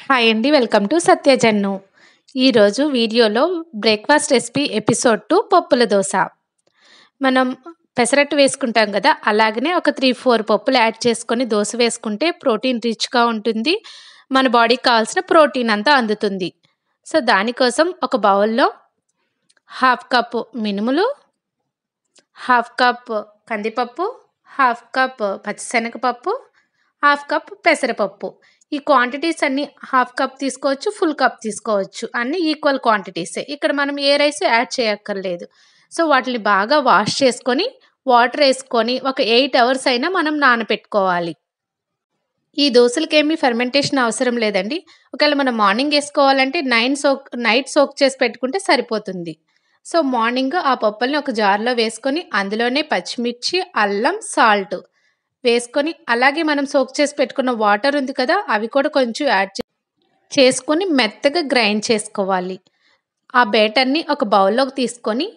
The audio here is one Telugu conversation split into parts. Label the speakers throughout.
Speaker 1: హాయ్ అండి. Welcome to Satyajannu. ఈరోజు వీడియోలో బ్రేక్‌ఫాస్ట్ రెసిపీ ఎపిసోడ్ 2 పప్పుల దోస. మనం పెసరట్టు వేసుకుంటాం కదా! అలాగనే ఒక 3, 4 పప్పులు యాడ్ చేసుకొని దోస వేసుకుంటే ప్రోటీన్ రిచ్‌గా ఉంటుంది. మన బాడీకి కావాల్సిన ప్రోటీన్ అంతా అందుతుంది. సో, దానికోసం ఒక బౌల్‌లో హాఫ్ కప్ మినుములు, హాఫ్ కప్ కందిపప్పు, హాఫ్ కప్ పచ్చిశనగపప్పు, హాఫ్ కప్ పెసరపప్పు. ఈ క్వాంటిటీస్ అన్నీ హాఫ్ కప్ తీసుకోవచ్చు, ఫుల్ కప్ తీసుకోవచ్చు. అన్నీ ఈక్వల్ క్వాంటిటీసే. ఇక్కడ మనం ఏ రైస్ యాడ్ చేయక్కర్లేదు. సో, వాటిని బాగా వాష్ చేసుకొని, వాటర్ ఏసుకొని ఒక 8 అవర్స్ అయినా మనం నానపెట్టుకోవాలి. ఈ దోసలకేమి ఫెర్మెంటేషన్ అవసరం లేదండి. ఒకవేళ మనం మార్నింగ్ ఏసుకోవాలంటే నైట్ సోక్ చేసి పెట్టుకుంటే సరిపోతుంది. సో, మార్నింగ్ ఆ పప్పుల్ని ఒక జార్‌లో వేసుకొని, అందులోనే పచ్చిమిర్చి, అల్లం, సాల్ట్ వేసుకొని, అలాగే మనం సోక్ చేసి పెట్టుకున్న వాటర్ ఉంది కదా! అవి కూడా కొంచెం యాడ్ చేసుకొని మెత్తగా గ్రైండ్ చేసుకోవాలి. ఆ బ్యాటర్‌ని ఒక బౌల్‌లోకి తీసుకొని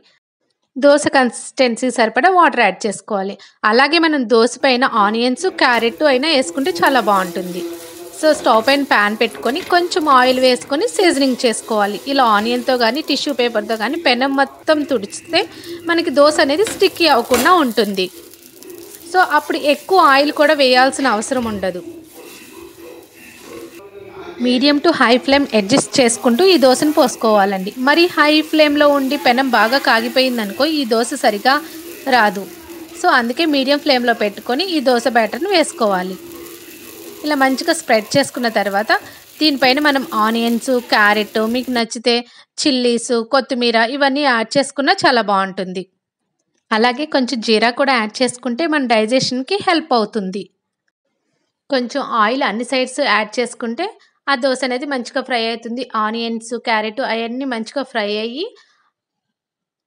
Speaker 1: దోస కన్సిస్టెన్సీ సరిపడా వాటర్ యాడ్ చేసుకోవాలి. అలాగే మనం దోస పైన ఆనియన్స్, క్యారెట్ అయినా ఏసుకుంటే చాలా బావుంటుంది. సో, స్టవ్ పైన పాన్ పెట్టుకొని కొంచెం ఆయిల్ వేసుకొని సీజనింగ్ చేసుకోవాలి. ఇలా ఆనియన్‌తో గానీ, టిష్యూ పేపర్‌తో గానీ పెనం మొత్తం తుడిచితే మనకి దోస అనేది స్టిక్కీ అవ్వకుండా ఉంటుంది. సో, అప్పుడు ఎక్కువ ఆయిల్ కూడా వేయాల్సిన అవసరం ఉండదు. Medium to high flame adjust చేసుకుంటూ ఈ దోసను పోసుకోవాలండి. మరి హై ఫ్లేమ్‌లో ఉండి పెనం బాగా కాగిపోయిందనుకో ఈ దోస సరిగా రాదు. సో, అందుకే మీడియం ఫ్లేమ్‌లో పెట్టుకొని ఈ దోస బ్యాటర్‌ని వేసుకోవాలి. ఇలా మంచిగా స్ప్రెడ్ చేసుకున్న తర్వాత దీనిపైన మనం ఆనియన్స్, క్యారెట్ మీకు నచ్చితే చిల్లీస్, కొత్తిమీర ఇవన్నీ యాడ్ చేసుకున్నా చాలా బావుంటుంది. అలాగే కొంచెం జీరా కూడా యాడ్ చేసుకుంటే మన డైజెషన్‌కి హెల్ప్ అవుతుంది. కొంచెం ఆయిల్ అన్ని సైడ్స్ యాడ్ చేసుకుంటే ఆ దోస అనేది మంచిగా ఫ్రై అవుతుంది. ఆనియన్స్, క్యారెట్ అయన్నీ మంచిగా ఫ్రై అయ్యి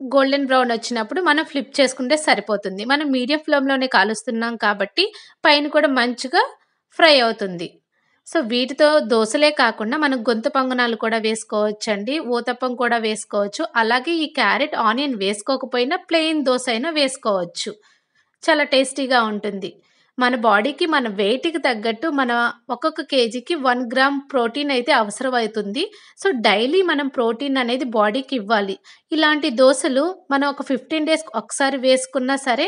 Speaker 1: గోల్డెన్ బ్రౌన్ వచ్చినప్పుడు మనం ఫ్లిప్ చేసుకుంటే సరిపోతుంది. మనం మీడియం ఫ్లేమ్‌లోనే కాలుస్తున్నాం కాబట్టి పైన కూడా మంచిగా ఫ్రై అవుతుంది. సో, వీటితో దోసలే కాకుండా మనం గొంతు పొంగనాలు కూడా వేసుకోవచ్చండి. ఊతప్పం కూడా వేసుకోవచ్చు. అలాగే ఈ క్యారెట్, ఆనియన్ వేసుకోకపోయినా ప్లెయిన్ దోస అయినా వేసుకోవచ్చు. చాలా టేస్టీగా ఉంటుంది. మన బాడీకి మన వెయిట్‌కి తగ్గట్టు మన ఒక్కొక్క కేజీకి 1 గ్రామ్ ప్రోటీన్ అయితే అవసరమవుతుంది. సో, డైలీ మనం ప్రోటీన్ అనేది బాడీకి ఇవ్వాలి. ఇలాంటి దోసలు మనం ఒక 15 డేస్‌కి ఒకసారి వేసుకున్నా సరే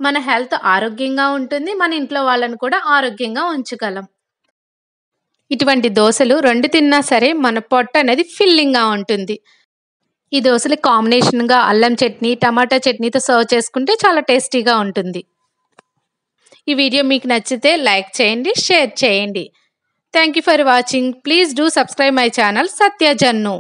Speaker 1: మన హెల్త్ ఆరోగ్యంగా ఉంటుంది. మన ఇంట్లో వాళ్ళని కూడా ఆరోగ్యంగా ఉంచగలం. ఇటువంటి దోసలు 2 తిన్నా సరే మన పొట్ట అనేది ఫిల్లింగ్‌గా ఉంటుంది. ఈ దోసలకి కాంబినేషన్‌గా అల్లం చట్నీ, టమాటా చట్నీతో సర్వ్ చేసుకుంటే చాలా టేస్టీగా ఉంటుంది. ఈ వీడియో మీకు నచ్చితే లైక్ చేయండి, షేర్ చేయండి. Thank you for watching. Please do subscribe my channel సత్యజన్ను.